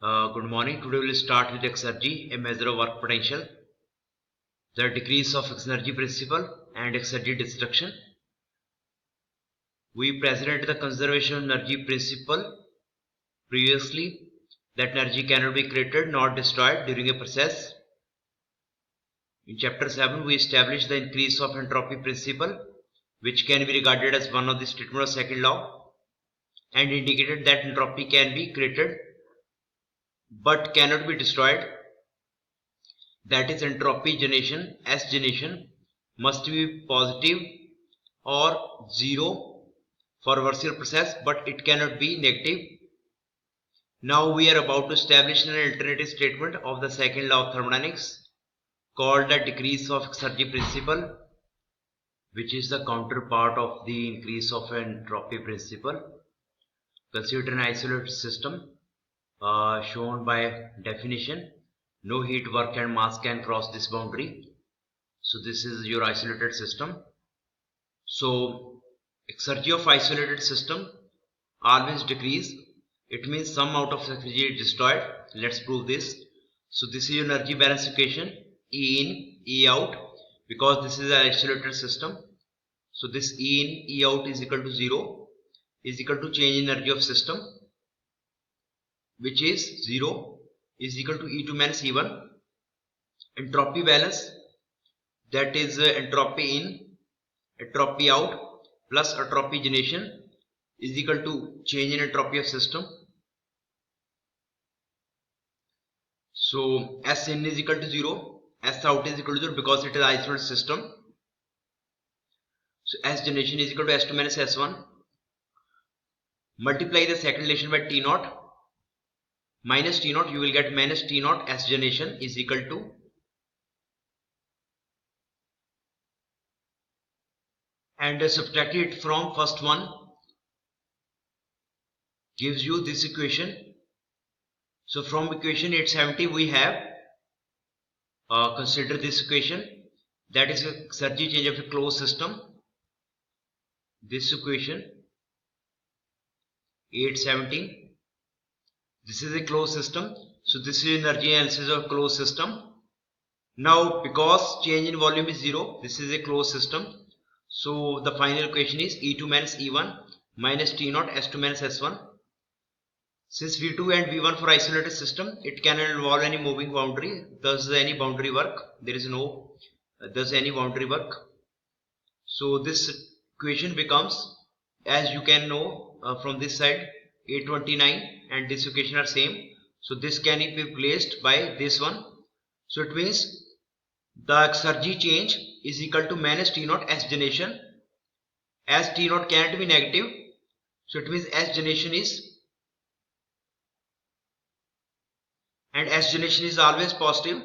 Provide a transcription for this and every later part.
Good morning. Today we will start with exergy, a measure of work potential, the decrease of exergy principle and exergy destruction. We presented the conservation of energy principle previously, that energy cannot be created nor destroyed during a process. In chapter 7 we established the increase of entropy principle, which can be regarded as one of the statements of second law, and indicated that entropy can be created but cannot be destroyed. That is, entropy generation, S generation, must be positive or zero for reversal process, but it cannot be negative. Now we are about to establish an alternative statement of the second law of thermodynamics called the decrease of exergy principle, which is the counterpart of the increase of entropy principle. Consider an isolated system shown by definition. No heat, work and mass can cross this boundary. So this is your isolated system. So exergy of isolated system always decrease. It means some amount of energy is destroyed. Let's prove this. So this is your energy balance equation, E in, E out, because this is an isolated system. So this E in, E out is equal to 0, is equal to change in energy of system, which is 0, is equal to E2 minus E1. Entropy balance, that is entropy in, entropy out plus entropy generation, is equal to change in entropy of system. So S in is equal to 0, S out is equal to 0 because it is isolated system. So S generation is equal to S2 minus S1. Multiply the second relation by T naught minus T naught, you will get minus T naught S generation is equal to and subtract it from first one, gives you this equation. So from equation 870 we have consider this equation, that is exergy change of a closed system. This equation 817, this is a closed system. So this is energy analysis of closed system. Now because change in volume is 0, this is a closed system. So the final equation is E2 minus E1 minus T naught S2 minus S1. Since V2 and V1 for isolated system, it cannot involve any moving boundary, thus any boundary work, there is no thus any boundary work. So this equation becomes, as you can know from this side, 829 and this equation are same. So this can be replaced by this one. So it means the exergy change is equal to minus T naught S generation, as T naught cannot be negative. So it means S generation is, and S generation is always positive.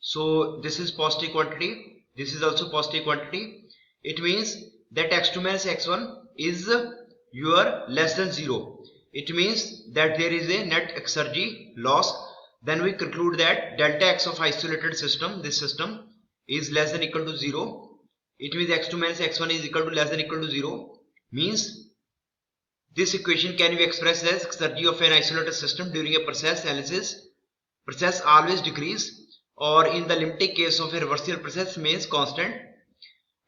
So this is positive quantity, this is also positive quantity. It means that x2 minus x1 is your less than 0. It means that there is a net exergy loss. Then we conclude that delta x of isolated system, this system, is less than equal to 0. It means x2 minus x1 is equal to less than equal to 0. Means this equation can be expressed as exergy of an isolated system during a process analysis. Process always decrease, or in the limited case of a reversible process remains constant.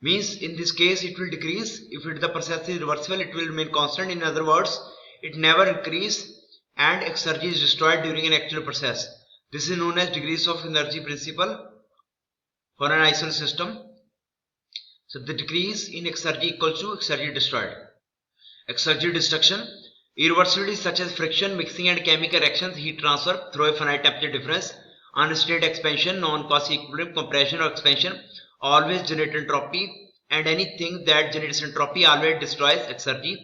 Means in this case it will decrease. If the process is reversible, it will remain constant. In other words, it never increase and exergy is destroyed during an actual process. This is known as decrease of energy principle for an isolated system. So the decrease in exergy equals to exergy destroyed. Exergy destruction, irreversibilities such as friction, mixing and chemical reactions, heat transfer through a finite temperature difference, unsteady expansion, non-quasi-equilibrium, compression or expansion always generate entropy, and anything that generates entropy always destroys exergy.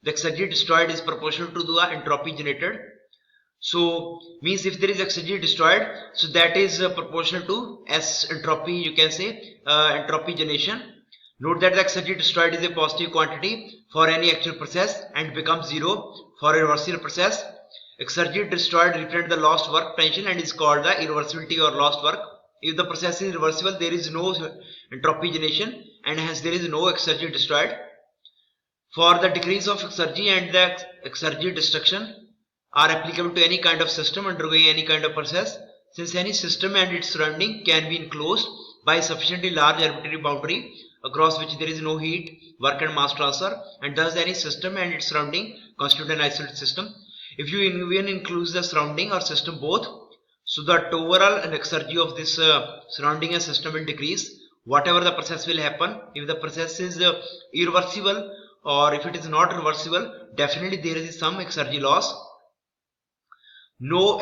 The exergy destroyed is proportional to the entropy generated. So means if there is exergy destroyed, so that is proportional to S entropy, you can say entropy generation. Note that the exergy destroyed is a positive quantity for any actual process and becomes 0 for a reversible process. Exergy destroyed represents the lost work potential and is called the irreversibility or lost work. If the process is reversible, there is no entropy generation and hence there is no exergy destroyed. For the decrease of exergy and the exergy destruction, are applicable to any kind of system undergoing any kind of process, since any system and its surrounding can be enclosed by a sufficiently large arbitrary boundary across which there is no heat, work and mass transfer, and thus any system and its surrounding constitute an isolated system. If you even include the surrounding or system both, so the overall exergy of this surrounding and system will decrease. Whatever the process will happen, if the process is irreversible or if it is not reversible, definitely there is some exergy loss.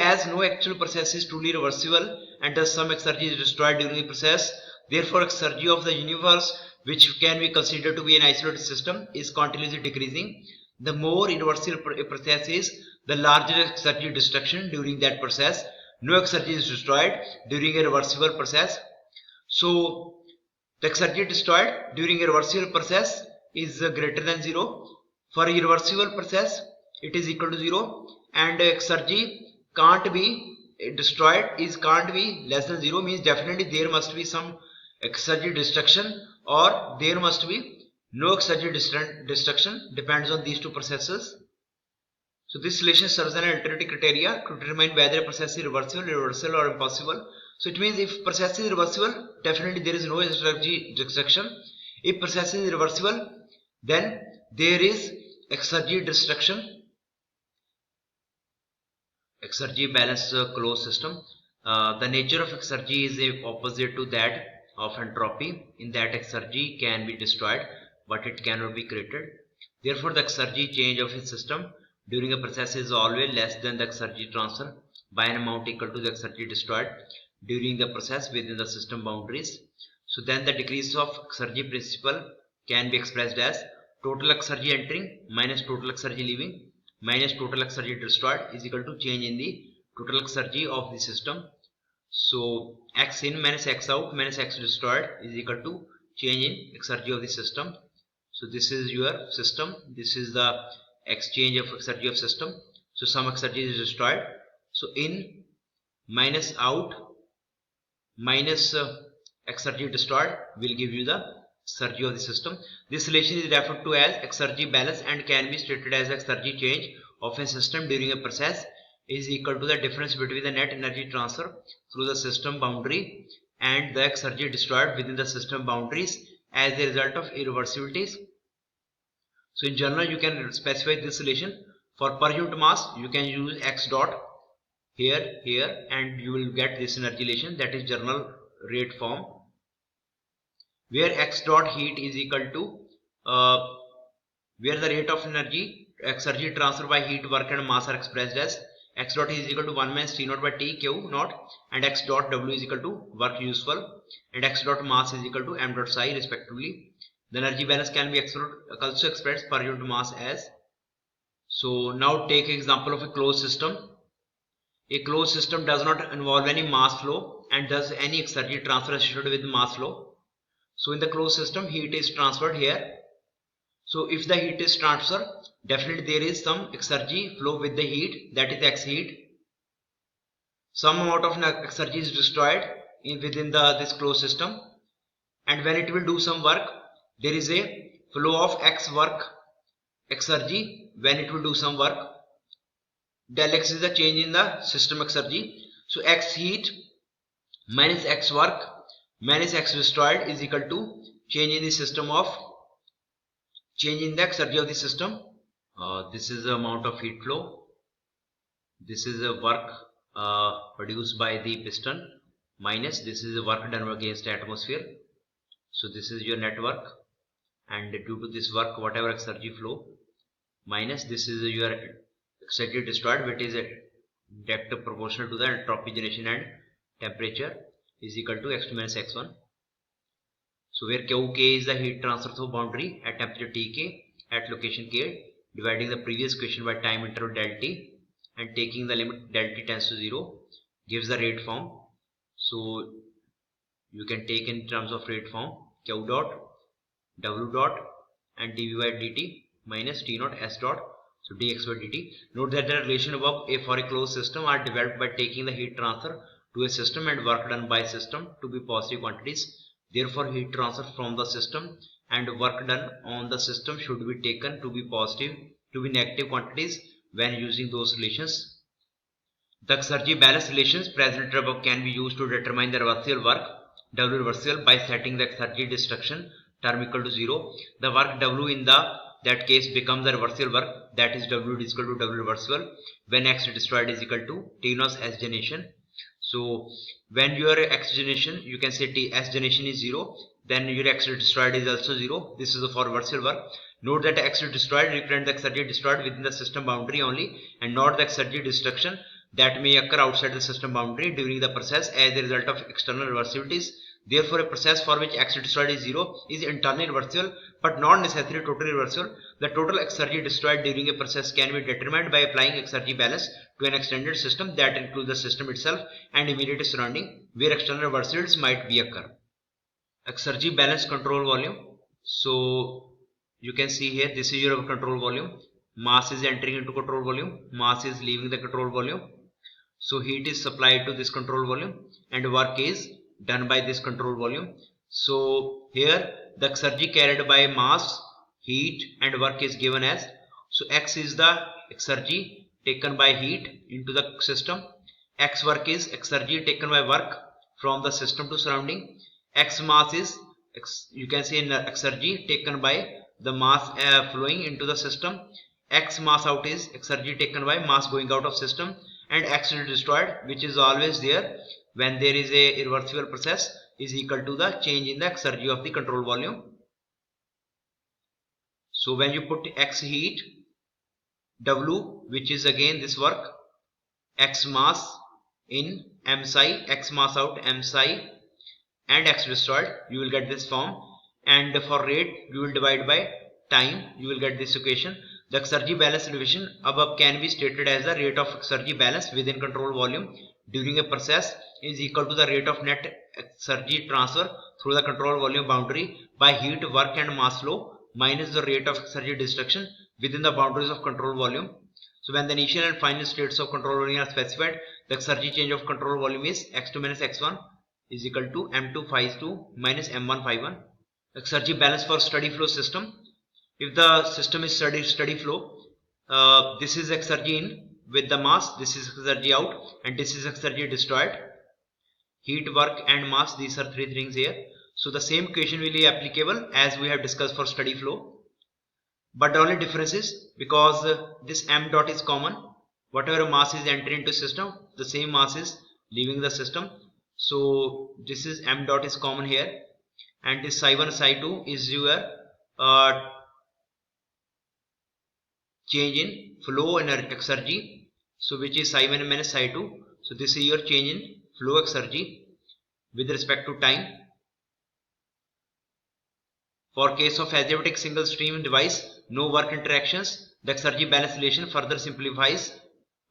As no actual process is truly reversible and thus some exergy is destroyed during the process, therefore exergy of the universe, which can be considered to be an isolated system, is continuously decreasing. The more irreversible a process is, the larger exergy destruction during that process. No exergy is destroyed during a reversible process. So the exergy destroyed during a reversible process is greater than 0. For a irreversible process, it is equal to 0, and exergy can't be destroyed can't be less than 0, means definitely there must be some exergy destruction or there must be no exergy destruction, depends on these two processes. So this relation serves as an alternative criteria to determine whether a process is reversible, irreversible or impossible. So it means if process is reversible, definitely there is no exergy destruction. If process is irreversible, then there is exergy destruction. Exergy balance closed system. The nature of exergy is opposite to that of entropy, in that exergy can be destroyed but it cannot be created. Therefore the exergy change of a system during a process is always less than the exergy transfer by an amount equal to the exergy destroyed during the process within the system boundaries. So then the decrease of exergy principle can be expressed as total exergy entering minus total exergy leaving minus total exergy destroyed is equal to change in the total exergy of the system. So x in minus x out minus x destroyed is equal to change in exergy of the system. So this is your system, this is the exchange of exergy of system. So some exergy is destroyed, so in minus out minus exergy destroyed will give you the exergy of the system. This relation is referred to as exergy balance and can be stated as exergy change of a system during a process is equal to the difference between the net energy transfer through the system boundary and the exergy destroyed within the system boundaries as a result of irreversibilities. So in general you can specify this relation. For per unit mass you can use x dot here and you will get this energy relation, that is general rate form, where x dot heat is equal to where the rate of exergy transfer by heat, work and mass are expressed as x dot is equal to 1 minus T naught by T Q naught and x dot W is equal to work useful and x dot mass is equal to m dot psi respectively. The energy balance can be also expressed per unit mass as. So now take example of a closed system. A closed system does not involve any mass flow and thus any exergy transfer associated with mass flow. So in the closed system heat is transferred here. So if the heat is transferred, definitely there is some exergy flow with the heat, that is x heat. Some amount of exergy is destroyed within this closed system, and when it will do some work, there is a flow of x work exergy when it will do some work. Del x is the change in the system exergy. So x heat minus x work minus x destroyed is equal to change in the system of change in the exergy of the system. This is the amount of heat flow. This is the work produced by the piston minus this is the work done against the atmosphere. So this is your net work, and due to this work whatever exergy flow minus this is your exergy destroyed, which is a direct proportional to the entropy generation and temperature is equal to x2 minus x1. So where Qk is the heat transfer through boundary at temperature Tk at location K, dividing the previous equation by time interval del t and taking the limit del t tends to 0 gives the rate form. So you can take in terms of rate form Q dot W dot and dv by dt minus T naught S dot, so dx by dt. Note that the relation above for a closed system are developed by taking the heat transfer to a system and work done by system to be positive quantities. Therefore heat transfer from the system and work done on the system should be taken to be positive, to be negative quantities when using those relations. The Exergy balance relations present above can be used to determine the reversible work W reversible by setting the Exergy destruction term equal to 0. The work W in that case becomes the reversible work, that is W is equal to W reversible when X destroyed is equal to T naught S generation. So when your X generation, you can say T S generation is 0, then your X destroyed is also 0. This is for reversible work. Note that X destroyed represent the Exergy destroyed within the system boundary only, and not the Exergy destruction that may occur outside the system boundary during the process as a result of external reversibilities. Therefore, a process for which X destroyed is 0 is internally reversible but not necessarily totally reversible. The total Exergy destroyed during a process can be determined by applying Exergy balance to an extended system that includes the system itself and immediate surrounding where external reversibilities might be occur. Exergy balance control volume. So you can see here, this is your control volume. Mass is entering into control volume, mass is leaving the control volume. So heat is supplied to this control volume and work is done by this control volume. So here the Exergy carried by mass, heat and work is given as, so X is the Exergy taken by heat into the system, X work is Exergy taken by work from the system to surrounding, X mass is, you can say, Exergy taken by the mass flowing into the system, X mass out is Exergy taken by mass going out of system, and X is destroyed, which is always there when there is a irreversible process, is equal to the change in the Exergy of the control volume. So when you put X heat, W, which is again this work, X mass in M psi, X mass out M psi, and X destroyed, you will get this form. And for rate, you will divide by time, you will get this equation. The Exergy balance equation above can be stated as the rate of Exergy balance within control volume during a process is equal to the rate of net Exergy transfer through the control volume boundary by heat, work and mass flow minus the rate of Exergy destruction within the boundaries of control volume. So when the initial and final states of control volume are specified, the Exergy change of control volume is x2 minus x1 is equal to m2 phi 2 minus m1 phi 1. Exergy balance for steady flow system. If the system is steady flow, this is Exergy in with the mass, this is Exergy out, and this is Exergy destroyed. Heat, work and mass, these are three things here. So the same equation will be applicable as we have discussed for steady flow. But the only difference is because this m dot is common, whatever mass is entering into system, the same mass is leaving the system. So this is m dot is common here, and this psi 1 psi 2 is your change in flow energy Exergy, so which is psi 1 minus psi 2. So this is your change in flow Exergy with respect to time. For case of adiabatic single stream device, no work interactions, the Exergy balance relation further simplifies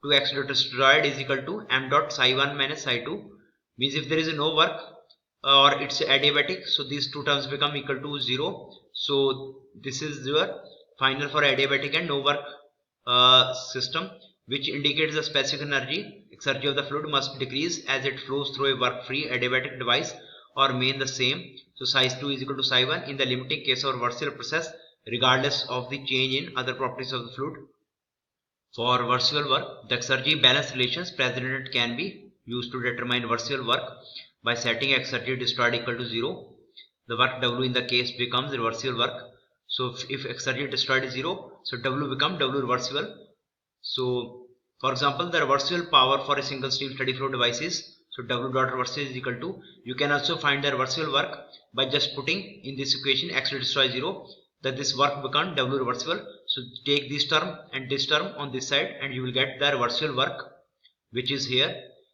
to X dot destroyed is equal to m dot psi 1 minus psi 2. Means if there is no work or it's adiabatic, so these two terms become equal to 0. So this is your final for adiabatic and no work system, which indicates the specific energy Exergy of the fluid must decrease as it flows through a work free adiabatic device or remain the same. So psi 2 is equal to psi 1 in the limiting case of reversible process regardless of the change in other properties of the fluid. For reversible work, the Exergy balance relations presented can be used to determine reversible work by setting Exergy destroyed equal to 0. The work W in the case becomes reversible work. So if Exergy destroyed is 0, so W becomes W reversible. So for example, the reversible power for a single stream steady flow device is, so W dot reversible is equal to, you can also find the reversible work by just putting in this equation X destroy 0, that this work becomes W reversible. So take this term and this term on this side and you will get the reversible work, which is here.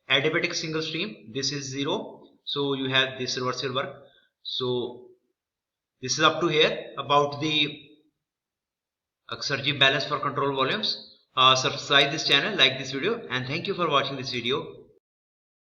Adiabatic single stream, this is 0, so you have this reversible work. So this is up to here about the Exergy balance for control volumes. Subscribe this channel, like this video, and thank you for watching this video.